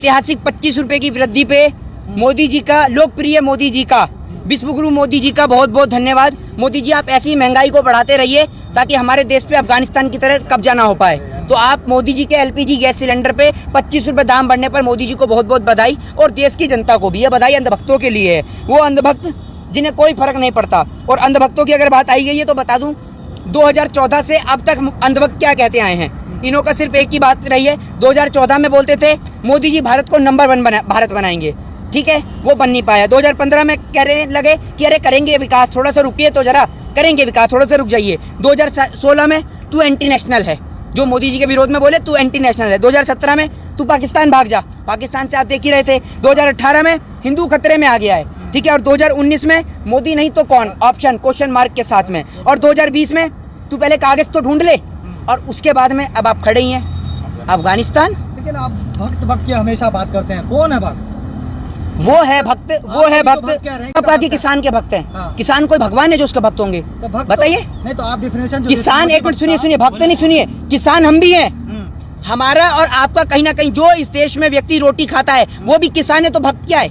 ऐतिहासिक 25 रुपए की वृद्धि पे मोदी जी का, लोकप्रिय मोदी जी का, विश्वगुरु मोदी जी का बहुत बहुत धन्यवाद। मोदी जी आप ऐसी महंगाई को बढ़ाते रहिए ताकि हमारे देश पे अफगानिस्तान की तरह कब्जा ना हो पाए। तो आप मोदी जी के एलपीजी गैस सिलेंडर पे 25 रुपए दाम बढ़ने पर मोदी जी को बहुत बहुत बधाई, और देश की जनता को भी। ये बधाई अंधभक्तों के लिए है, वो अंधभक्त जिन्हें कोई फर्क नहीं पड़ता। और अंधभक्तों की अगर बात आई गई है तो बता दूं, 2014 से अब तक अंधभक्त क्या कहते आए हैं, इन्हों का सिर्फ एक ही बात रही है। 2014 में बोलते थे मोदी जी भारत को नंबर 1 भारत बनाएंगे, ठीक है, वो बन नहीं पाया। 2015 में कहने लगे कि अरे करेंगे विकास, थोड़ा सा रुकिए तो जरा, करेंगे विकास, थोड़ा सा रुक जाइए। 2016 में तू एंटी नेशनल है, जो मोदी जी के विरोध में बोले तू एंटी नेशनल है। 2017 में तू पाकिस्तान भाग जा, पाकिस्तान से आप देख ही रहे थे। 2018 में हिंदू खतरे में आ गया है, ठीक है। और 2019 में मोदी नहीं तो कौन, ऑप्शन क्वेश्चन मार्क के साथ में। और 2020 में तू पहले कागज तो ढूंढ ले, और उसके बाद में अब आप खड़े ही हैं अफगानिस्तान। लेकिन आप भक्त भक्त की हमेशा बात करते हैं, कौन है भक्त? वो है भक्त, वो है भक्त बाकी किसान के भक्त हैं। हाँ। किसान कोई भगवान है जो उसके भक्त होंगे? तो भक्त बताइए। नहीं तो आप डिफिनेशन किसान, एक मिनट सुनिए, सुनिए, भक्त नहीं, सुनिए, किसान हम भी हैं। हमारा और आपका कहीं ना कहीं जो इस देश में व्यक्ति रोटी खाता है वो भी किसान है, तो भक्त क्या है?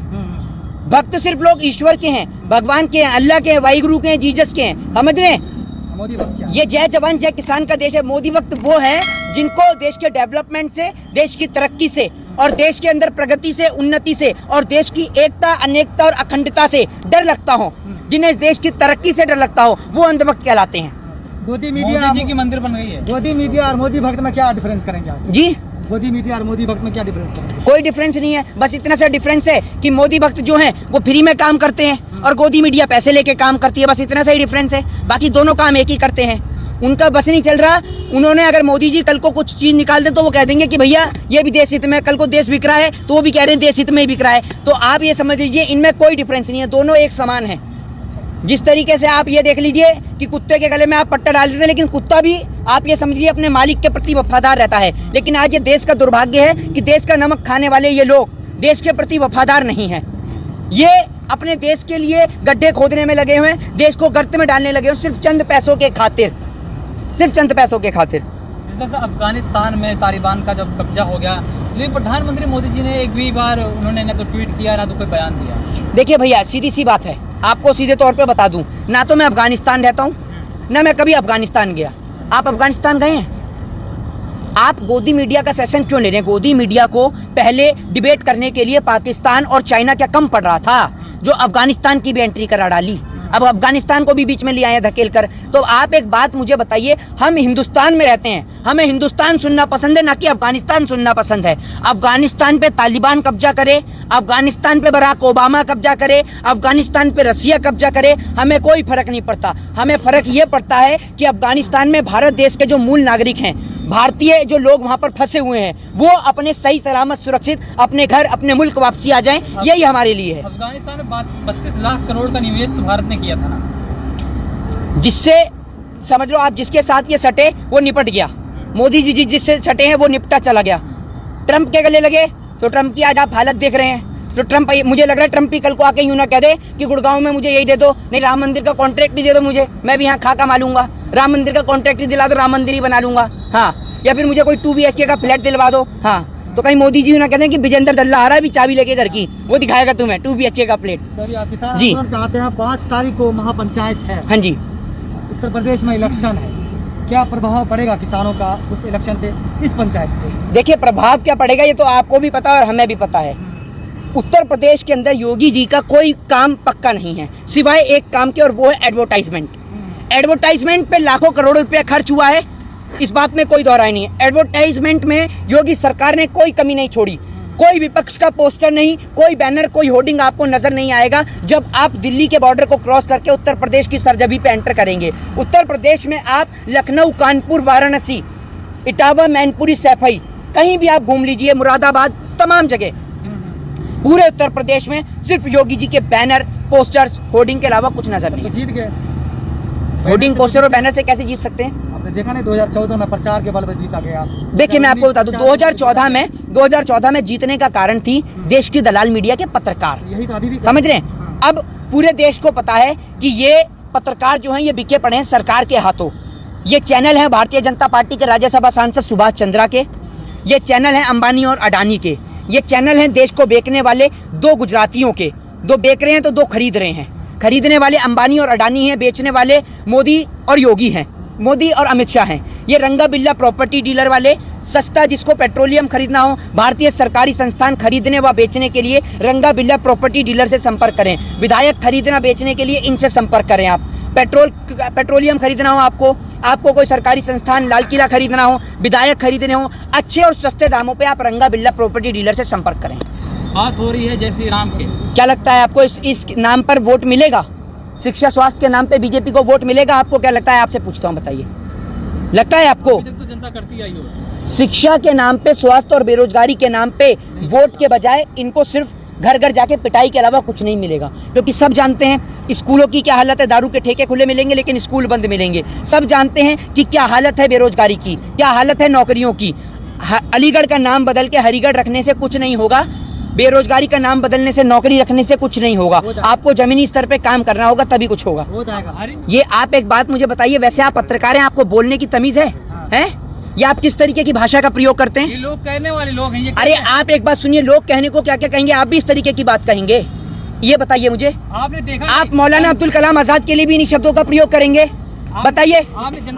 भक्त सिर्फ लोग ईश्वर के हैं, भगवान के हैं, अल्लाह के हैं, वाहिगुरु के हैं, जीसस के हैं, समझ रहे हैं? मोदी भक्त क्या? ये जय जवान जय किसान का देश है। मोदी भक्त वो है जिनको देश के डेवलपमेंट से, देश की तरक्की से, और देश के अंदर प्रगति से, उन्नति से, और देश की एकता, अनेकता और अखंडता से डर लगता हो, जिन्हें इस देश की तरक्की से डर लगता हो, वो अंधभक्त कहलाते हैं। गोदी मीडिया, मोदी जी की मंदिर बन गई है। गोदी मीडिया और मोदी भक्त में क्या डिफरेंस करेंगे आप? जी, गोदी मीडिया और मोदी भक्त में क्या डिफरेंस करेंगे? कोई डिफरेंस नहीं है, बस इतना सा डिफरेंस है कि मोदी भक्त जो हैं वो फ्री में काम करते हैं और गोदी मीडिया पैसे लेके काम करती है, बस इतना सा ही डिफरेंस है। बाकी दोनों काम एक ही करते हैं। उनका बस नहीं चल रहा, उन्होंने अगर मोदी जी कल को कुछ चीज निकाल दे तो वो कह देंगे कि भैया ये भी देश हित में, कल को देश बिक रहा है तो वो भी कह रहे हैं देश हित में ही बिक रहा है। तो आप ये समझ लीजिए इनमें कोई डिफरेंस नहीं है, दोनों एक समान है। जिस तरीके से आप ये देख लीजिए कि कुत्ते के गले में आप पट्टा डाल देते हैं, लेकिन कुत्ता भी आप ये समझिए अपने मालिक के प्रति वफादार रहता है। लेकिन आज ये देश का दुर्भाग्य है कि देश का नमक खाने वाले ये लोग देश के प्रति वफादार नहीं है। ये अपने देश के लिए गड्ढे खोदने में लगे हुए हैं, देश को गर्त में डालने लगे हुए, सिर्फ चंद पैसों के खातिर, सिर्फ चंद पैसों के खातिर। जिस तरह से अफगानिस्तान में तालिबान का जब कब्जा हो गया, लेकिन प्रधानमंत्री मोदी जी ने एक भी बार उन्होंने ना तो ट्वीट किया ना तो कोई बयान दिया। देखिए भैया, सीधी सी बात है, आपको सीधे तौर पे बता दूं, ना तो मैं अफगानिस्तान रहता हूं, ना मैं कभी अफगानिस्तान गया। आप अफगानिस्तान गए हैं? आप गोदी मीडिया का सेशन क्यों ले रहे हैं? गोदी मीडिया को पहले डिबेट करने के लिए पाकिस्तान और चाइना क्या कम पड़ रहा था, जो अफगानिस्तान की भी एंट्री करा डाली, अब अफगानिस्तान को भी बीच में ले आए धकेल कर। तो आप एक बात मुझे बताइए, हम हिंदुस्तान में रहते हैं, हमें हिंदुस्तान सुनना पसंद है ना कि अफगानिस्तान सुनना पसंद है? अफगानिस्तान पे तालिबान कब्जा करे, अफगानिस्तान पे बराक ओबामा कब्जा करे, अफगानिस्तान पे रसिया कब्जा करे, हमें कोई फर्क नहीं पड़ता। हमें फर्क ये पड़ता है कि अफगानिस्तान में भारत देश के जो मूल नागरिक हैं, भारतीय जो लोग वहां पर फंसे हुए हैं, वो अपने सही सलामत सुरक्षित अपने घर, अपने मुल्क वापसी आ जाएं, यही हमारे लिए है। अफगानिस्तान में 32 लाख करोड़ का निवेश तो भारत ने किया था ना, जिससे समझ लो आप, जिसके साथ ये सटे वो निपट गया। मोदी जी जिससे सटे हैं वो निपटा चला गया। ट्रंप के गले लगे तो ट्रंप की आज आप हालत देख रहे हैं। तो ट्रंप, मुझे लग रहा है ट्रंप ही कल को आके यूं ना कह दे कि गुड़गांव में मुझे यही दे दो, नहीं राम मंदिर का कॉन्ट्रैक्ट ही दे दो मुझे, मैं भी यहाँ खा कमा लूंगा, राम मंदिर का कॉन्ट्रैक्ट ही दिला दो, राम मंदिर ही बना लूंगा, हाँ। या फिर मुझे कोई 2 BHK का फ्लैट दिलवा दो, हाँ। तो कहीं मोदी जी ना कहते हैं कि विजेंद्र दल्ला आ रहा है भी चाबी लेके घर की, वो दिखाएगा तुम्हें 2 BHK का फ्लैट। जी कहते हैं 5 तारीख को महापंचायत है, हाँ जी, उत्तर प्रदेश में इलेक्शन है, क्या प्रभाव पड़ेगा किसानों का उस इलेक्शन पे, इस पंचायत से? देखिए प्रभाव क्या पड़ेगा ये तो आपको भी पता है और हमें भी पता है। उत्तर प्रदेश के अंदर योगी जी का कोई काम पक्का नहीं है सिवाय एक काम के, और वो है एडवर्टाइजमेंट। एडवर्टाइजमेंट पे लाखों करोड़ों रुपया खर्च हुआ है, इस बात में कोई दौराई नहीं है। एडवर्टाइजमेंट में योगी सरकार ने कोई कमी नहीं छोड़ी, कोई विपक्ष का पोस्टर नहीं, कोई बैनर, कोई होर्डिंग आपको नजर नहीं आएगा जब आप दिल्ली के बॉर्डर को क्रॉस करके उत्तर प्रदेश की सरजमी पे एंटर करेंगे। उत्तर प्रदेश में आप लखनऊ, कानपुर, वाराणसी, इटावा, मैनपुरी, सैफई, कहीं भी आप घूम लीजिए, मुरादाबाद, तमाम जगह पूरे उत्तर प्रदेश में सिर्फ योगी जी के बैनर, पोस्टर्स, होर्डिंग के अलावा कुछ नजर नहीं। जीत गए होर्डिंग, पोस्टर और बैनर से कैसे जीत सकते हैं? आपने देखा नहीं 2014 में प्रचार के बल पर जीता गया। देखिए मैं आपको बता दूं, 2014 में जीतने का कारण थी देश की दलाल मीडिया के पत्रकार, यही तो अभी भी समझ रहे हैं? अब पूरे देश को पता है कि ये पत्रकार जो हैं ये बिके पड़े हैं सरकार के हाथों। ये चैनल है भारतीय जनता पार्टी के राज्यसभा सांसद सुभाष चंद्रा के, ये चैनल है अंबानी और अडानी के, ये चैनल हैं देश को बेचने वाले दो गुजरातियों के, दो बेच रहे हैं तो दो खरीद रहे हैं। खरीदने वाले अंबानी और अडानी हैं, बेचने वाले मोदी और योगी हैं, मोदी और अमित शाह हैं। ये रंगा बिल्ला प्रॉपर्टी डीलर वाले, सस्ता जिसको पेट्रोलियम खरीदना हो, भारतीय सरकारी संस्थान खरीदने व बेचने के लिए रंगा बिल्ला प्रॉपर्टी डीलर से संपर्क करें। विधायक खरीदना बेचने के लिए इनसे संपर्क करें। आप पेट्रोलियम खरीदना हो, आपको कोई सरकारी संस्थान, लाल किला खरीदना हो, विधायक खरीदने हो, अच्छे और सस्ते दामों पे आप रंगा बिल्ला प्रॉपर्टी डीलर से संपर्क करें। बात हो रही है जय श्री राम के, क्या लगता है आपको इस नाम पर वोट मिलेगा? शिक्षा स्वास्थ्य के नाम पे बीजेपी को वोट मिलेगा? आपको क्या लगता है? आपसे पूछता हूँ, बताइए, लगता है आपको? अभी तक तो जनता करती आई हो। शिक्षा के नाम पे, स्वास्थ्य और बेरोजगारी के नाम पे वोट के बजाय इनको सिर्फ घर घर जाके पिटाई के अलावा कुछ नहीं मिलेगा, क्योंकि सब जानते हैं स्कूलों की क्या हालत है। दारू के ठेके खुले मिलेंगे लेकिन स्कूल बंद मिलेंगे। सब जानते हैं कि क्या हालत है बेरोजगारी की, क्या हालत है नौकरियों की। अलीगढ़ का नाम बदल के हरिगढ़ रखने से कुछ नहीं होगा, बेरोजगारी का नाम बदलने से, नौकरी रखने से कुछ नहीं होगा। आपको जमीनी स्तर पे काम करना होगा, तभी कुछ होगा। हो जाएगा। ये आप एक बात मुझे बताइए, वैसे आप पत्रकार हैं, आपको बोलने की तमीज है? हैं? या आप किस तरीके की भाषा का प्रयोग करते हैं? ये लोग कहने वाले लोग हैं। ये अरे आप एक बात सुनिए, लोग कहने को क्या क्या कहेंगे, आप भी इस तरीके की बात कहेंगे? ये बताइए मुझे। आपने देखा, आप मौलाना अब्दुल कलाम आजाद के लिए भी इन्हीं शब्दों का प्रयोग करेंगे? बताइए।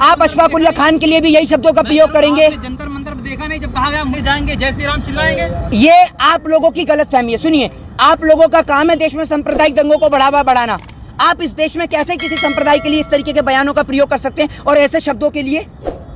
आप अशफाक उल्लाह खान के लिए भी यही शब्दों का प्रयोग करेंगे? जंतर मंतर देखा नहीं, जब कहा गया हम जाएंगे जय श्री राम चिल्लाएंगे। ये आप लोगों की गलतफहमी है। सुनिए, आप लोगों का काम है देश में सांप्रदायिक दंगों को बढ़ावा बढ़ाना। आप इस देश में कैसे किसी संप्रदाय के लिए इस तरीके के बयानों का प्रयोग कर सकते हैं और ऐसे शब्दों के लिए?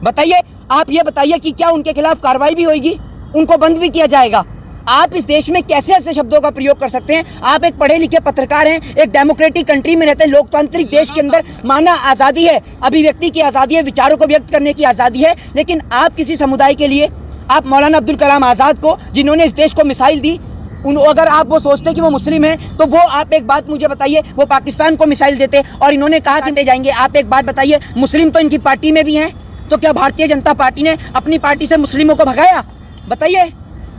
बताइए। आप ये बताइए कि क्या उनके खिलाफ कार्रवाई भी होगी, उनको बंद भी किया जाएगा? आप इस देश में कैसे ऐसे शब्दों का प्रयोग कर सकते हैं? आप एक पढ़े लिखे पत्रकार हैं, एक डेमोक्रेटिक कंट्री में रहते हैं, लोकतांत्रिक देश के अंदर माना आजादी है, अभिव्यक्ति की आजादी है, विचारों को व्यक्त करने की आजादी है, लेकिन आप किसी समुदाय के लिए, आप मौलाना अब्दुल कलाम आजाद को, जिन्होंने इस देश को मिसाइल दी, अगर आप वो सोचते कि वो मुस्लिम है, तो वो आप एक बात मुझे बताइए, वो पाकिस्तान को मिसाइल देते और इन्होंने कहा कि दे जाएंगे। आप एक बात बताइए, मुस्लिम तो इनकी पार्टी में भी हैं, तो क्या भारतीय जनता पार्टी ने अपनी पार्टी से मुस्लिमों को भगाया? बताइए,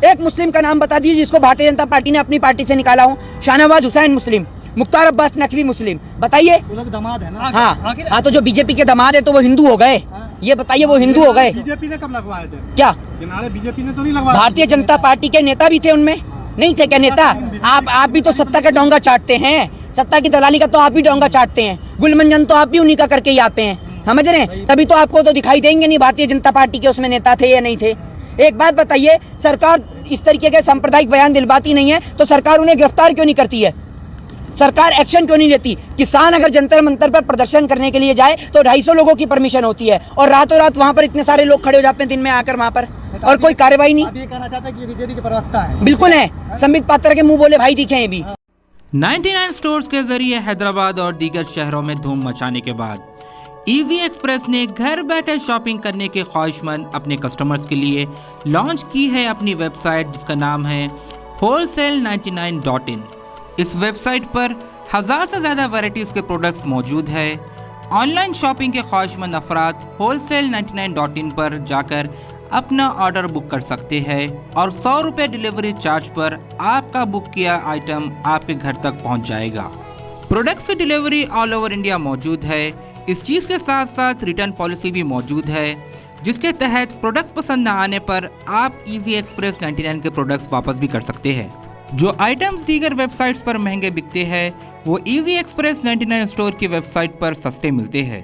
एक मुस्लिम का नाम बता दीजिए जिसको भारतीय जनता पार्टी ने अपनी पार्टी से निकाला हो। शाहनवाज हुसैन मुस्लिम, मुख्तार अब्बास नकवी मुस्लिम, बताइए। दामाद है ना? हाँ, तो जो बीजेपी के दामाद है तो वो हिंदू हो गए? ये बताइए, वो हिंदू हो गए? बीजेपी ने कब लगवाए थे? क्या बीजेपी ने तो नहीं लगवाया? भारतीय जनता पार्टी के नेता भी थे, उनमें नहीं थे क्या नेता? आप भी तो सत्ता का डोंगा चाटते हैं, सत्ता की दलाली का तो आप भी डोंगा चाटते हैं। गुलमंजन तो आप भी उन्हीं का करके ही आते हैं, समझ रहे हैं? तभी तो आपको तो दिखाई देंगे नहीं भारतीय जनता पार्टी के उसमें नेता थे या नहीं थे। एक बात बताइए, सरकार इस तरीके के सांप्रदायिक बयान दिलवाती नहीं है तो सरकार उन्हें गिरफ्तार क्यों नहीं करती है? सरकार एक्शन क्यों नहीं लेती? किसान अगर जंतर मंतर पर प्रदर्शन करने के लिए जाए तो 250 लोगों की परमिशन होती है और रातों रात वहां पर इतने सारे लोग खड़े हो जाते हैं दिन में आकर वहां पर, और कोई कार्रवाई नहीं। आप ये कहना चाहते हैं कि ये बीजेपी के प्रवक्ता है? बिल्कुल है, संबित पात्र के मुंह बोले भाई दिखे हैं भी। 99 स्टोर्स के जरिए हैदराबाद और दीगर शहरों में धूम मचाने के बाद इजी एक्सप्रेस ने घर बैठे शॉपिंग करने के ख्वाहिशमंद अपने कस्टमर्स के लिए लॉन्च की है अपनी वेबसाइट, जिसका नाम है wholesale99.in। इस वेबसाइट पर 1000 से ज़्यादा वैरायटीज़ के प्रोडक्ट्स मौजूद है। ऑनलाइन शॉपिंग के ख्वाहिशमंद अफराद wholesale99.in पर जाकर अपना ऑर्डर बुक कर सकते हैं और 100 रुपये डिलीवरी चार्ज पर आपका बुक किया आइटम आपके घर तक पहुंच जाएगा। प्रोडक्ट्स की डिलीवरी ऑल ओवर इंडिया मौजूद है। इस चीज़ के साथ साथ रिटर्न पॉलिसी भी मौजूद है, जिसके तहत प्रोडक्ट पसंद न आने पर आप इजी एक्सप्रेस 99 के प्रोडक्ट्स वापस भी कर सकते हैं। जो आइटम्स दीगर वेबसाइट्स पर महंगे बिकते हैं वो इजी एक्सप्रेस 99 स्टोर की वेबसाइट पर सस्ते मिलते हैं।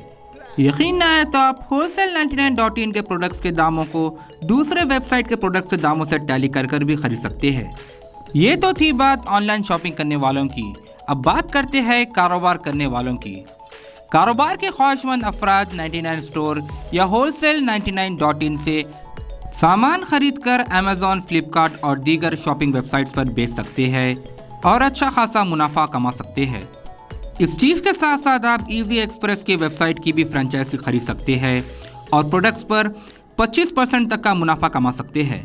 यकीन न आए तो आप wholesale99.in के प्रोडक्ट्स के दामों को दूसरे वेबसाइट के प्रोडक्ट्स के दामों से टैली कर भी खरीद सकते हैं। ये तो थी बात ऑनलाइन शॉपिंग करने वालों की। अब बात करते हैं कारोबार करने वालों की। कारोबार के ख्वाहिशमंद अफराद 99 स्टोर या wholesale99.in से सामान खरीदकर अमेज़ॉन, फ्लिपकार्ट और दीगर शॉपिंग वेबसाइट्स पर बेच सकते हैं और अच्छा खासा मुनाफा कमा सकते हैं। इस चीज़ के साथ साथ आप इजी एक्सप्रेस की वेबसाइट की भी फ्रेंचाइजी खरीद सकते हैं और प्रोडक्ट्स पर 25% तक का मुनाफा कमा सकते हैं।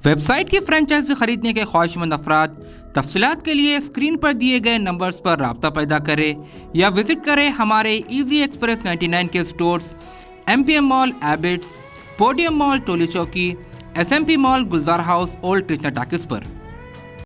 वेबसाइट की फ्रेंचाइजी खरीदने के ख्वाहिशमंद अफराद तफसीलात के लिए स्क्रीन पर दिए गए नंबर्स पर राब्ता पैदा करें या विजिट करें हमारे इजी एक्सप्रेस 99 के stores MPM mall Abids, podium mall Toli Chowki, SMP mall Gulzar house, old Krishna talkies पर।